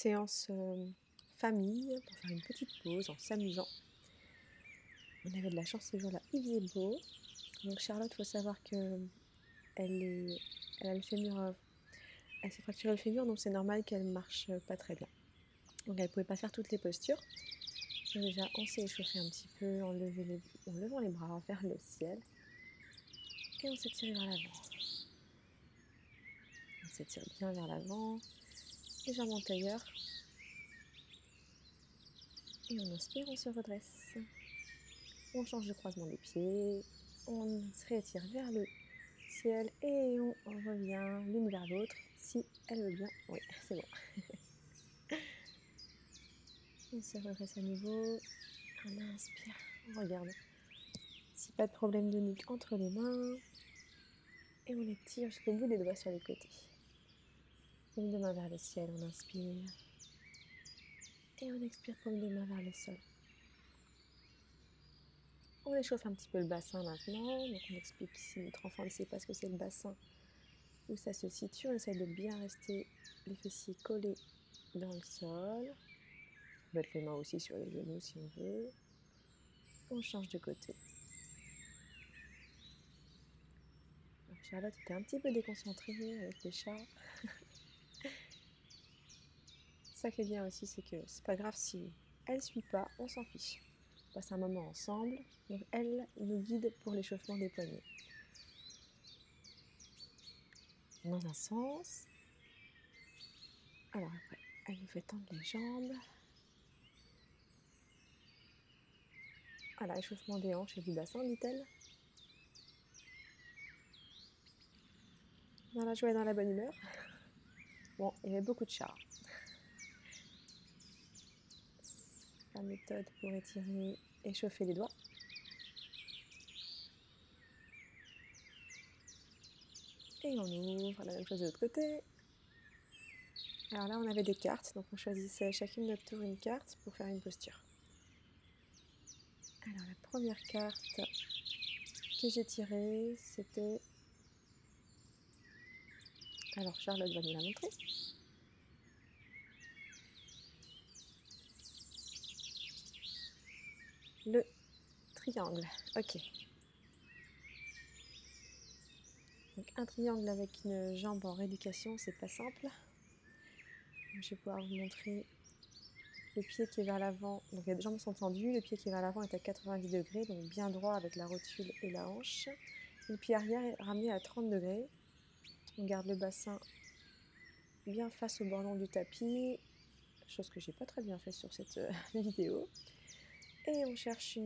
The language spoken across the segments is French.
séance famille pour faire une petite pause en s'amusant. On avait de la chance ce jour-là, il faisait beau. Donc Charlotte, il faut savoir qu'elle elle a le fémur, elle s'est fracturé le fémur, donc c'est normal qu'elle marche pas très bien. Donc elle pouvait pas faire toutes les postures. Donc déjà, on s'est échauffé un petit peu en levant les bras vers le ciel. Et on s'est tiré vers l'avant. On s'étire bien vers l'avant, les jambes en tailleur. Et on inspire, on se redresse. On change de croisement des pieds, on se réétire vers le ciel et on revient l'une vers l'autre, si elle veut bien. Oui, c'est bon. On se redresse à nouveau, on inspire, on regarde. Si pas de problème de nuque entre les mains, et on étire jusqu'au bout des doigts sur les côtés. Paume de main vers le ciel, on inspire, et on expire, paume de main vers le sol. On échauffe un petit peu le bassin maintenant, donc on explique si notre enfant ne sait pas ce que c'est le bassin, où ça se situe, on essaie de bien rester les fessiers collés dans le sol. Mettre les mains aussi sur les genoux si on veut. On change de côté. Alors Charlotte était un petit peu déconcentrée avec les chats. Ça qui est bien aussi, c'est que c'est pas grave si elle suit pas, on s'en fiche. On passe un moment ensemble, donc elle nous guide pour l'échauffement des poignets. Dans un sens. Alors après, elle nous fait tendre les jambes. Voilà, échauffement des hanches et du bassin, dit-elle. Dans la joie et dans la bonne humeur. Bon, il y avait beaucoup de chats. Sa méthode pour étirer, échauffer les doigts. Et on ouvre, la même chose de l'autre côté. Alors là, on avait des cartes, donc on choisissait chacune notre tour une carte pour faire une posture. Alors la première carte que j'ai tirée, c'était... Alors Charlotte va nous la montrer. Le triangle, ok. Donc un triangle avec une jambe en rééducation, c'est pas simple. Je vais pouvoir vous montrer le pied qui est vers l'avant. Donc les jambes sont tendues, le pied qui est vers l'avant est à 90 degrés, donc bien droit avec la rotule et la hanche. Le pied arrière est ramené à 30 degrés. On garde le bassin bien face au bordon du tapis, chose que j'ai pas très bien fait sur cette vidéo. Et on cherche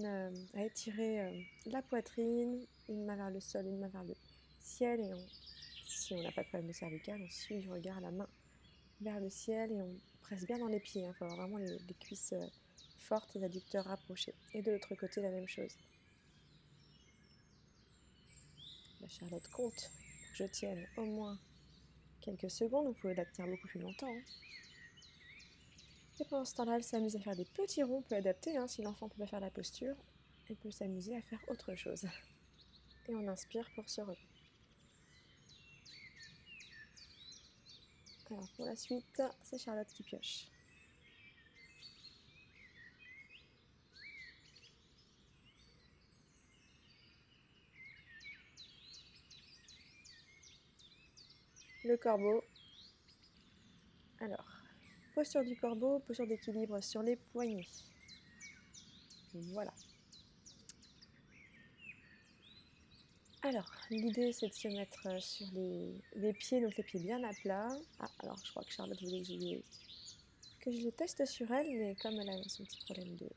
à étirer la poitrine, une main vers le sol, une main vers le ciel. Et si on n'a pas de problème de cervical, on suit du regard la main vers le ciel et on presse bien dans les pieds. Il faut avoir vraiment les cuisses fortes, les adducteurs rapprochés. Et de l'autre côté, la même chose. La Charlotte compte pour que je tienne au moins quelques secondes. Vous pouvez la tenir beaucoup plus longtemps. Et pendant ce temps-là, elle s'amuse à faire des petits ronds, on peut adapter, si l'enfant ne peut pas faire la posture, elle peut s'amuser à faire autre chose. Et on inspire pour se relever. Alors pour la suite, c'est Charlotte qui pioche. Le corbeau. Alors, posture du corbeau, posture d'équilibre sur les poignets. Voilà. Alors, l'idée c'est de se mettre sur les pieds, donc les pieds bien à plat. Ah, alors je crois que Charlotte voulait que je le teste sur elle, mais comme elle a son petit problème de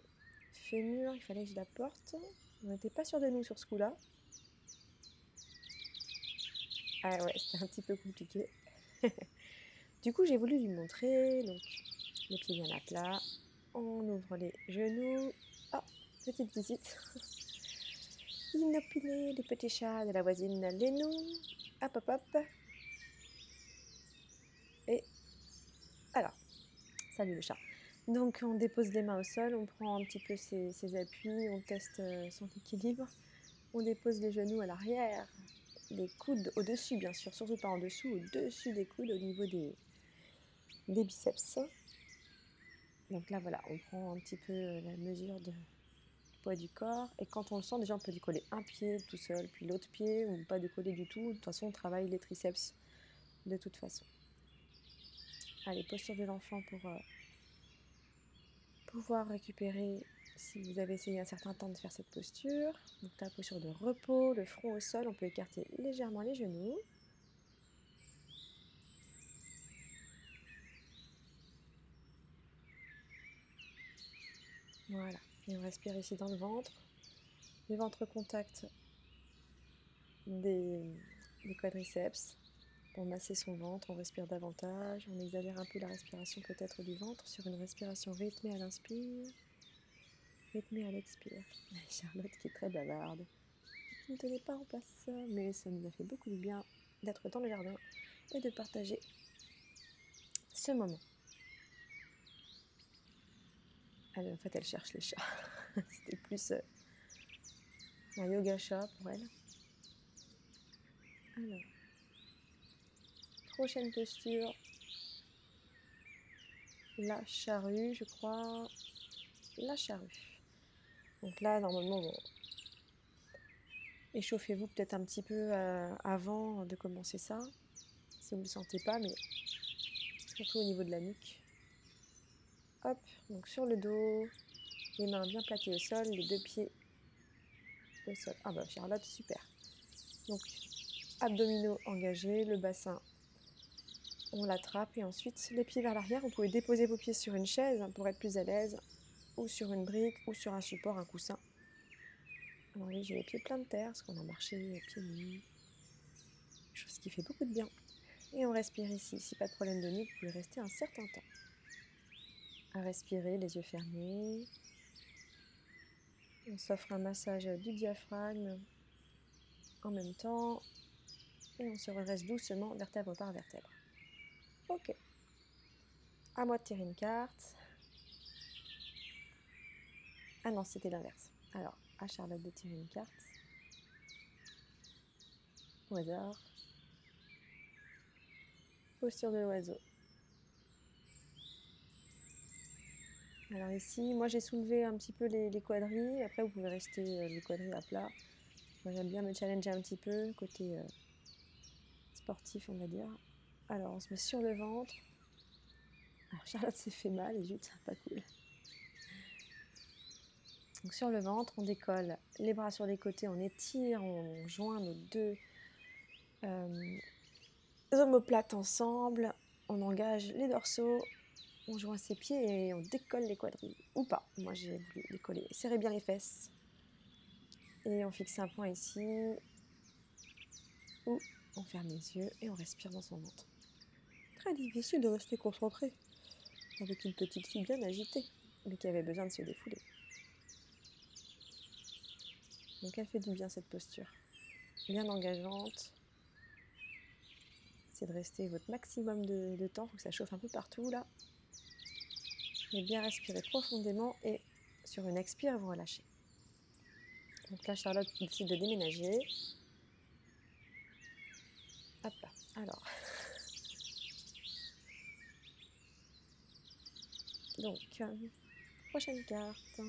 fémur, il fallait que je la porte. On n'était pas sûr de nous sur ce coup-là. Ah ouais, c'était un petit peu compliqué. Du coup, j'ai voulu lui montrer, donc les pieds bien à plat. On ouvre les genoux. Oh, petite visite. Inopiné, les petits chats de la voisine Lénou. Hop, hop, hop. Et alors, salut le chat. Donc on dépose les mains au sol, on prend un petit peu ses appuis, on teste son équilibre. On dépose les genoux à l'arrière, les coudes au-dessus bien sûr, surtout pas en dessous, au-dessus des coudes au niveau des biceps. Donc là, voilà, on prend un petit peu la mesure du poids du corps. Et quand on le sent, déjà, on peut décoller un pied tout seul, puis l'autre pied, ou pas décoller du tout. De toute façon, on travaille les triceps de toute façon. Allez, posture de l'enfant pour pouvoir récupérer si vous avez essayé un certain temps de faire cette posture. Donc la posture de repos, le front au sol, on peut écarter légèrement les genoux. Voilà, et on respire ici dans le ventre contact des quadriceps. Pour masser son ventre, on respire davantage, on exagère un peu la respiration peut-être du ventre sur une respiration rythmée à l'inspire, rythmée à l'expire. Charlotte qui est très bavarde, qui ne tenait pas en place, mais ça nous a fait beaucoup de bien d'être dans le jardin et de partager ce moment. En fait, elle cherche les chats. C'était plus un yoga chat pour elle. Alors, prochaine posture, la charrue, je crois. La charrue. Donc là, normalement, bon, échauffez-vous peut-être un petit peu avant de commencer ça, si vous ne le sentez pas, mais surtout au niveau de la nuque. Hop, donc sur le dos, les mains bien plaquées au sol, les deux pieds au sol. Ah bah Charlotte, super. Donc abdominaux engagés, le bassin, on l'attrape et ensuite les pieds vers l'arrière. Vous pouvez déposer vos pieds sur une chaise pour être plus à l'aise, ou sur une brique, ou sur un support, un coussin. Alors oui, j'ai les pieds pleins de terre parce qu'on a marché pieds nus, chose qui fait beaucoup de bien. Et on respire ici. Si pas de problème de nuque, vous pouvez rester un certain temps à respirer, les yeux fermés. On s'offre un massage du diaphragme en même temps et on se redresse doucement vertèbre par vertèbre. Ok. À moi de tirer une carte. Ah non, c'était l'inverse. Alors, à Charlotte de tirer une carte. Au hasard. Posture de l'oiseau. Alors ici, moi j'ai soulevé un petit peu les quadris. Après, vous pouvez rester les quadris à plat. Moi j'aime bien me challenger un petit peu, côté sportif, on va dire. Alors, on se met sur le ventre. Alors, Charlotte s'est fait mal, et zut, pas cool. Donc, sur le ventre, on décolle les bras sur les côtés, on étire, on joint nos deux omoplates ensemble, on engage les dorsaux, on joint ses pieds et on décolle les quadrilles. Ou pas, moi j'ai voulu décoller. Serrez bien les fesses. Et on fixe un point ici, ou on ferme les yeux et on respire dans son ventre. Très difficile de rester concentré avec une petite fille bien agitée, mais qui avait besoin de se défouler. Donc elle fait du bien cette posture, bien engageante. C'est de rester votre maximum de temps, il faut que ça chauffe un peu partout là. Et bien respirer profondément et sur une expire, vous relâchez. Donc là, Charlotte décide de déménager. Hop là, alors. Donc, prochaine carte.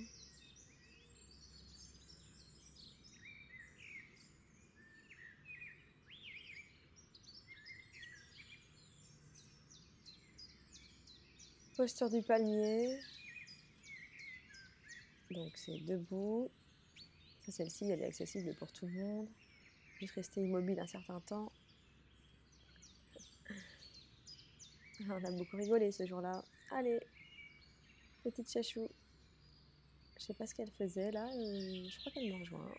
Posture du palmier. Donc c'est debout. Celle-ci, elle est accessible pour tout le monde. Juste rester immobile un certain temps. On a beaucoup rigolé ce jour-là. Allez, petite chachou. Je sais pas ce qu'elle faisait là, je crois qu'elle me rejoint.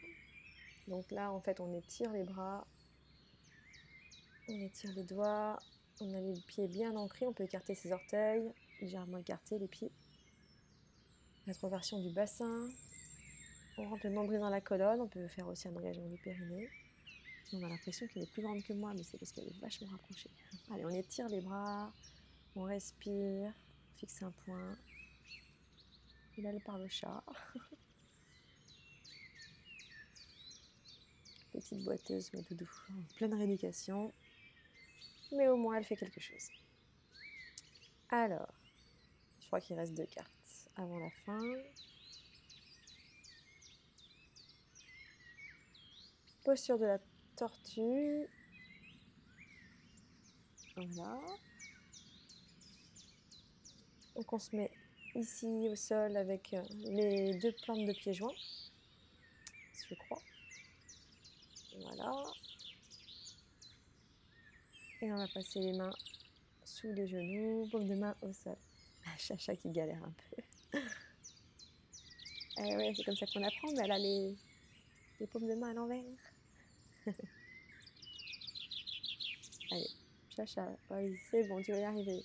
Donc là, en fait, on étire les bras, on étire les doigts, on a les pieds bien ancrés, on peut écarter ses orteils, légèrement écarter les pieds. Rétroversion du bassin, on rentre le nombril dans la colonne, on peut faire aussi un engagement du périnée. On a l'impression qu'elle est plus grande que moi, mais c'est parce qu'elle est vachement rapprochée. Allez, on étire les bras, on respire, on fixe un point. Et là, elle parle au chat. Petite boiteuse, ma doudou, en pleine rééducation. Mais au moins, elle fait quelque chose. Alors, Je crois qu'il reste 2 cartes avant la fin. Posture de la tortue. Voilà. Donc on se met ici au sol avec les 2 plantes de pieds joints, je crois. Voilà. Et on va passer les mains sous les genoux, paume de main au sol. Chacha qui galère un peu. Ouais, c'est comme ça qu'on apprend, mais elle a les paumes de main à l'envers. Allez, Chacha, oui, c'est bon, tu vas y arriver.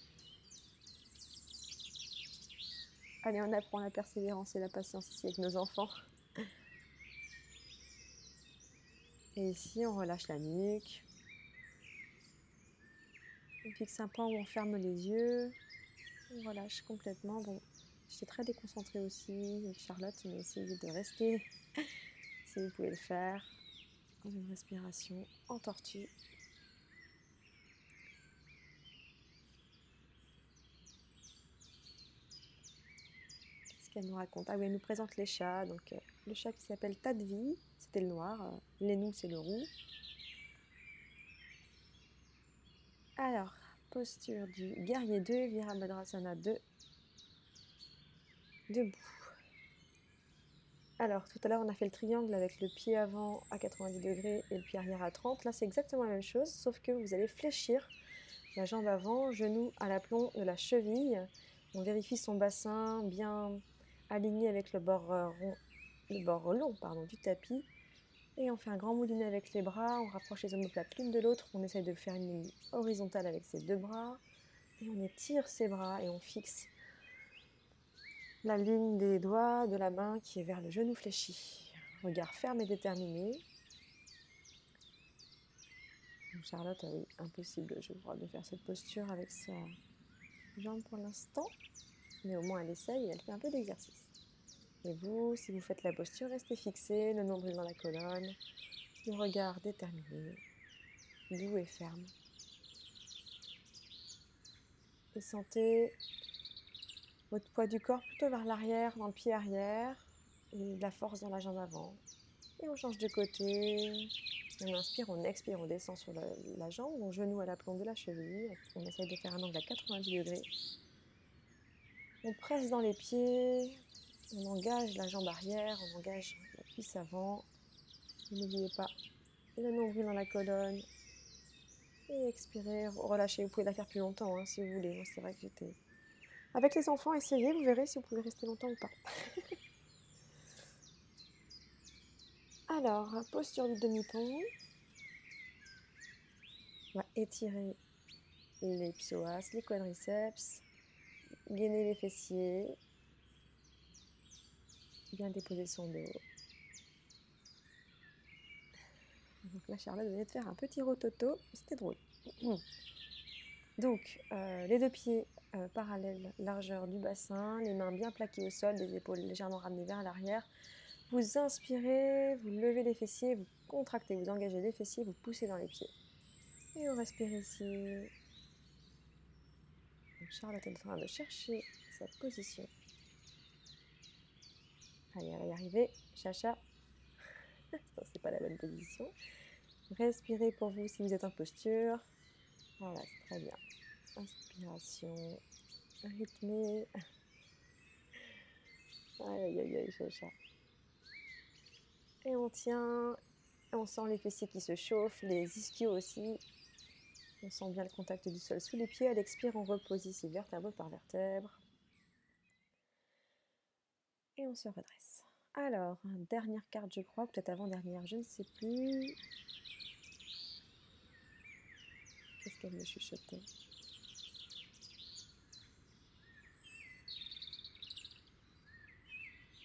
Allez, on apprend la persévérance et la patience ici avec nos enfants. Et ici, on relâche la nuque. On fixe un point où on ferme les yeux. On relâche complètement. Bon, j'étais très déconcentrée aussi avec Charlotte, mais essayez de rester, si vous pouvez le faire, dans une respiration en tortue. Qu'est-ce qu'elle nous raconte? Ah oui, elle nous présente les chats. Donc, le chat qui s'appelle Tadvi, c'était le noir. Lénou, c'est le roux. Alors, posture du guerrier 2, Virabhadrasana 2. Debout. Alors, tout à l'heure, on a fait le triangle avec le pied avant à 90 degrés et le pied arrière à 30. Là, c'est exactement la même chose, sauf que vous allez fléchir la jambe avant, genou à l'aplomb de la cheville. On vérifie son bassin bien aligné avec le bord long du tapis. Et on fait un grand moulinet avec les bras, on rapproche les omoplates l'une de l'autre. On essaye de faire une ligne horizontale avec ses 2 bras. Et on étire ses bras et on fixe la ligne des doigts de la main qui est vers le genou fléchi. Regard ferme et déterminé. Charlotte, oui, impossible, je crois, de faire cette posture avec sa jambe pour l'instant. Mais au moins elle essaye et elle fait un peu d'exercice. Et vous, si vous faites la posture, restez fixé, le nombril dans la colonne, le regard déterminé, doux et ferme. Et sentez votre poids du corps plutôt vers l'arrière, dans le pied arrière, et de la force dans la jambe avant. Et on change de côté. On inspire, on expire, on descend sur la jambe, on genou à l'aplomb de la cheville. On essaye de faire un angle à 90 degrés. On presse dans les pieds, on engage la jambe arrière, on engage la cuisse avant. N'oubliez pas le nombril dans la colonne. Et expirez, relâchez. Vous pouvez la faire plus longtemps si vous voulez. Moi, c'est vrai que j'étais... Avec les enfants, essayez, vous verrez si vous pouvez rester longtemps ou pas. Alors, posture du demi-pont. On va étirer les psoas, les quadriceps, gainer les fessiers, bien déposer son dos. Donc là, Charlotte venait de faire un petit rototo, c'était drôle. Donc, les 2 pieds parallèles, largeur du bassin, les mains bien plaquées au sol, les épaules légèrement ramenées vers l'arrière. Vous inspirez, vous levez les fessiers, vous contractez, vous engagez les fessiers, vous poussez dans les pieds. Et on respire ici. Donc Charlotte est en train de chercher sa position. Allez, elle va y arriver. Chacha. C'est pas la bonne position. Respirez pour vous si vous êtes en posture. Voilà, c'est très bien. Inspiration rythmée. Aïe, aïe, aïe, Chacha. Et on tient. On sent les fessiers qui se chauffent, les ischios aussi. On sent bien le contact du sol sous les pieds. À l'expire, on repose ici vertèbre par vertèbre. Et on se redresse. Alors, dernière carte, je crois, peut-être avant-dernière, je ne sais plus. Qu'est-ce qu'elle me chuchotait?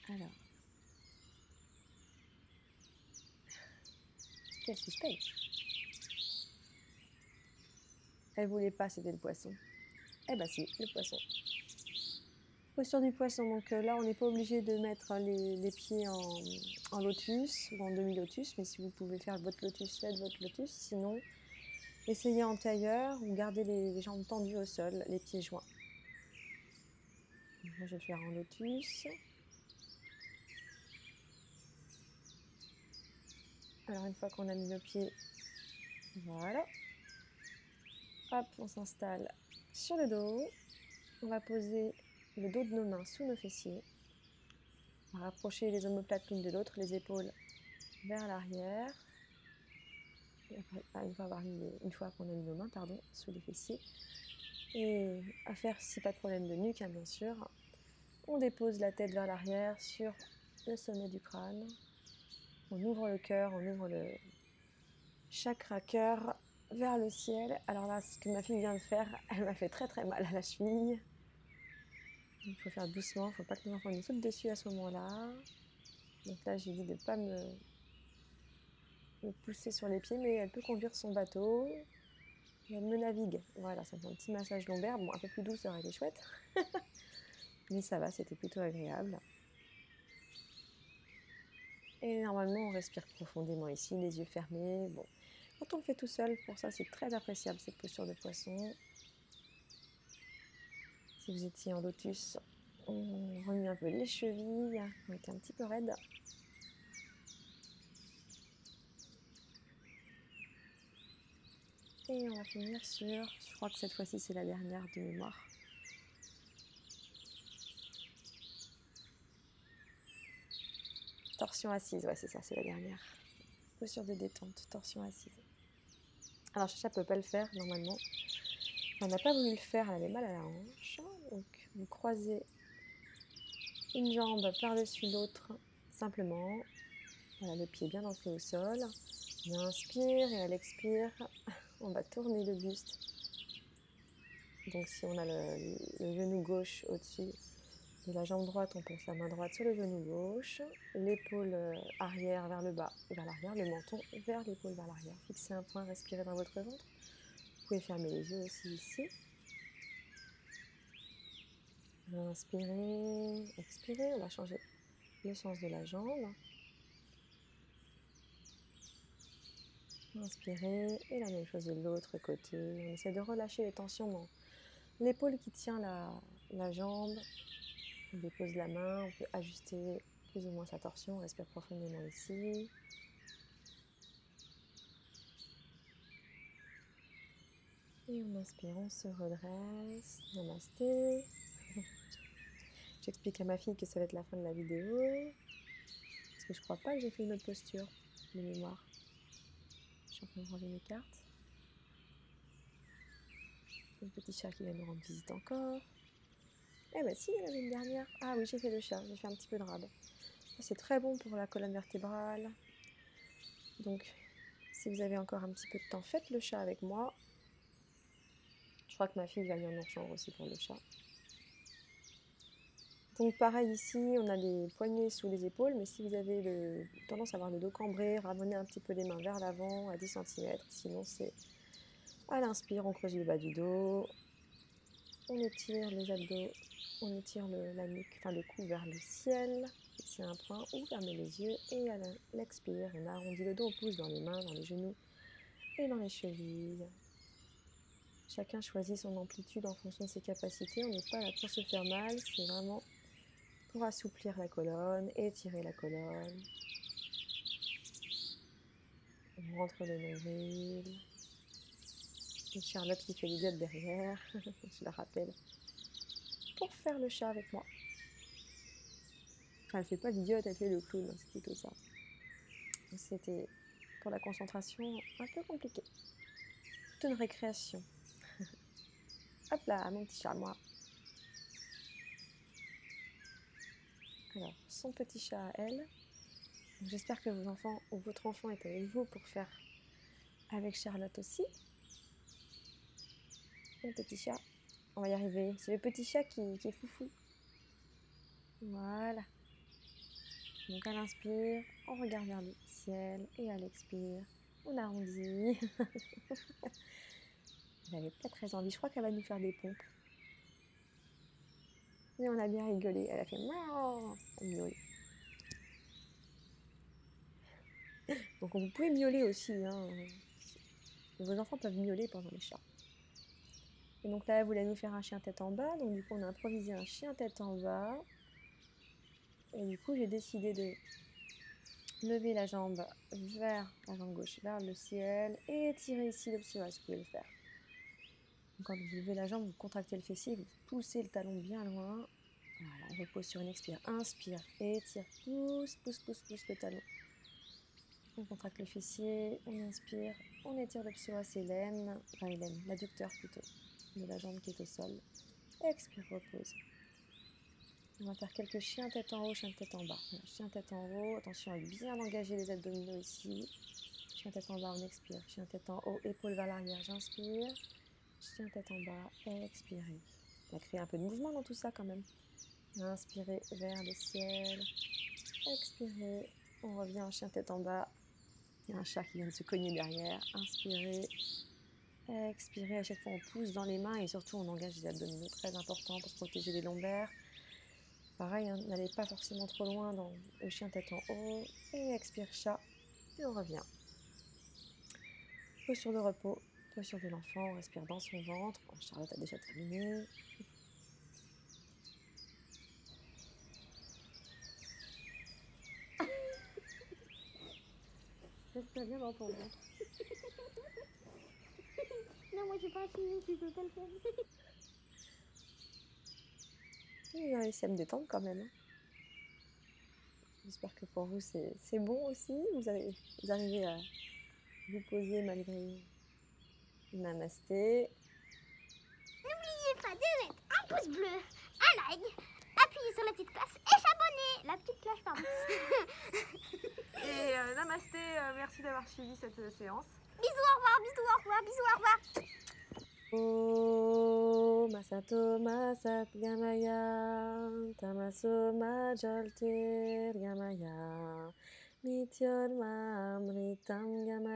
Alors. Quel suspense! Elle voulait pas, c'était le poisson. Eh ben si, le poisson. Posture du poisson, donc là on n'est pas obligé de mettre les pieds en lotus ou en demi-lotus, mais si vous pouvez faire votre lotus, faites votre lotus. Sinon, essayez en tailleur ou gardez les jambes tendues au sol, les pieds joints. Moi, je vais le faire en lotus. Alors, une fois qu'on a mis nos pieds, voilà. Hop, on s'installe sur le dos. On va poser le dos de nos mains sous nos fessiers. On va rapprocher les omoplates l'une de l'autre, les épaules vers l'arrière. Une fois qu'on a mis nos mains sous les fessiers. Et à faire, si pas de problème de nuque, bien sûr. On dépose la tête vers l'arrière sur le sommet du crâne. On ouvre le cœur, on ouvre le chakra cœur vers le ciel. Alors là, ce que ma fille vient de faire, elle m'a fait très très mal à la cheville. Il faut faire doucement, il ne faut pas que nos enfants nous sautent dessus à ce moment-là. Donc là, j'ai dit de ne pas me pousser sur les pieds, mais elle peut conduire son bateau. Et elle me navigue. Voilà, ça fait un petit massage lombaire. Bon, un peu plus doux, ça aurait été chouette. Mais ça va, c'était plutôt agréable. Et normalement, on respire profondément ici, les yeux fermés. Bon, quand on le fait tout seul, pour ça, c'est très appréciable, cette posture de poisson. Si vous étiez en lotus, on remue un peu les chevilles, qui ont été un petit peu raides. Et on va finir sur, je crois que cette fois-ci, c'est la dernière de mémoire. Torsion assise, ouais, c'est ça, c'est la dernière. Posture de détente, torsion assise. Alors, Chacha ne peut pas le faire, normalement. Elle n'a pas voulu le faire, elle avait mal à la hanche. Donc, vous croisez une jambe par-dessus l'autre, simplement. Voilà, le pied bien ancré au sol. On inspire et à l'expire, on va tourner le buste. Donc, si on a le genou gauche au-dessus de la jambe droite, on place la main droite sur le genou gauche, l'épaule arrière vers le bas, vers l'arrière, le menton vers l'épaule vers l'arrière. Fixez un point, respirez dans votre ventre. Vous pouvez fermer les yeux aussi ici. Inspirez, expirez, on va changer le sens de la jambe. Inspirez, et la même chose de l'autre côté. On essaie de relâcher les tensions dans l'épaule qui tient la jambe. On dépose la main, on peut ajuster plus ou moins sa torsion, on respire profondément ici. Et en inspirant, on se redresse. Namasté. J'explique à ma fille que ça va être la fin de la vidéo. Parce que je crois pas que j'ai fait une autre posture de mémoire. Je suis en train de ranger mes cartes. Le petit chat qui vient nous rendre visite encore. Eh ben si, il y en avait une dernière. Ah oui, j'ai fait le chat, j'ai fait un petit peu de rab. C'est très bon pour la colonne vertébrale. Donc, si vous avez encore un petit peu de temps, faites le chat avec moi. Je crois que ma fille va venir nous rejoindre aussi pour le chat. Donc pareil ici, on a les poignets sous les épaules, mais si vous avez tendance à avoir le dos cambré, ramenez un petit peu les mains vers l'avant à 10 cm. Sinon, c'est à l'inspire, on creuse le bas du dos, on étire les abdos, on étire la nuque, le cou vers le ciel. Fixez un point ou fermez les yeux et à l'expire, on arrondit le dos, on pousse dans les mains, dans les genoux et dans les chevilles. Chacun choisit son amplitude en fonction de ses capacités. On n'est pas là pour se faire mal, c'est vraiment pour assouplir la colonne, étirer la colonne. On rentre le nombril. Et Charlotte qui fait l'idiote derrière, je la rappelle, pour faire le chat avec moi. Enfin, elle fait pas l'idiote, elle fait le clown, c'est plutôt ça. C'était pour la concentration un peu compliqué. Toute une récréation. Hop là, mon petit chat, moi. Alors, son petit chat à elle. J'espère que vos enfants ou votre enfant est avec vous pour faire avec Charlotte aussi. Le petit chat, on va y arriver. C'est le petit chat qui est foufou. Voilà. Donc à l'inspire, on regarde vers le ciel et à l'expire, on arrondit. Elle n'avait pas très envie, je crois qu'elle va nous faire des pompes. Mais on a bien rigolé, elle a fait miaou, elle miaule. Donc vous pouvez miauler aussi, hein. Vos enfants peuvent miauler pendant les chats. Et donc là, elle voulait nous faire un chien tête en bas. Donc du coup, on a improvisé un chien tête en bas. Et du coup, j'ai décidé de lever la jambe vers la jambe gauche, vers le ciel. Et étirer ici le psoas, vous pouvez le faire. Donc quand vous levez la jambe, vous contractez le fessier, vous poussez le talon bien loin. Voilà, on repose sur une expire. Inspire, étire, pousse, pousse, pousse, pousse le talon. On contracte le fessier, on inspire, on étire le psoas et l'aine, enfin l'aine, l'adducteur plutôt, de la jambe qui est au sol. Expire, repose. On va faire quelques chiens tête en haut, chien tête en bas. Voilà, chien tête en haut, attention à bien engager les abdominaux ici. Chien tête en bas, on expire. Chien tête en haut, épaule vers l'arrière, j'inspire. Chien tête en bas, expirez. On va créer un peu de mouvement dans tout ça quand même. Inspirez vers le ciel. Expirez. On revient en chien tête en bas. Il y a un chat qui vient de se cogner derrière. Inspirez. Expirez. À chaque fois, on pousse dans les mains et surtout, on engage les abdominaux. Très important pour protéger les lombaires. Pareil, hein, n'allez pas forcément trop loin dans le chien tête en haut. Et expire chat. Et on revient. Posture de repos. Posture de l'enfant. On respire dans son ventre. Bon, Charlotte a déjà terminé. Respire bien dans ton ventre. Non, moi j'ai pas fini, tu peux pas le faire. Vous allez essayer de me détendre quand même. J'espère que pour vous c'est bon aussi. Vous arrivez à vous poser malgré Namasté. N'oubliez pas de mettre un pouce bleu, un like, appuyer sur la petite cloche et s'abonner. La petite cloche, pardon. Et Namasté, merci d'avoir suivi cette séance. Bisous, au revoir, bisous, au revoir, bisous, au revoir. Om Masato Masat Gamaya Tamaso Majaltir Gamaya Mityon Mamritam Gamaya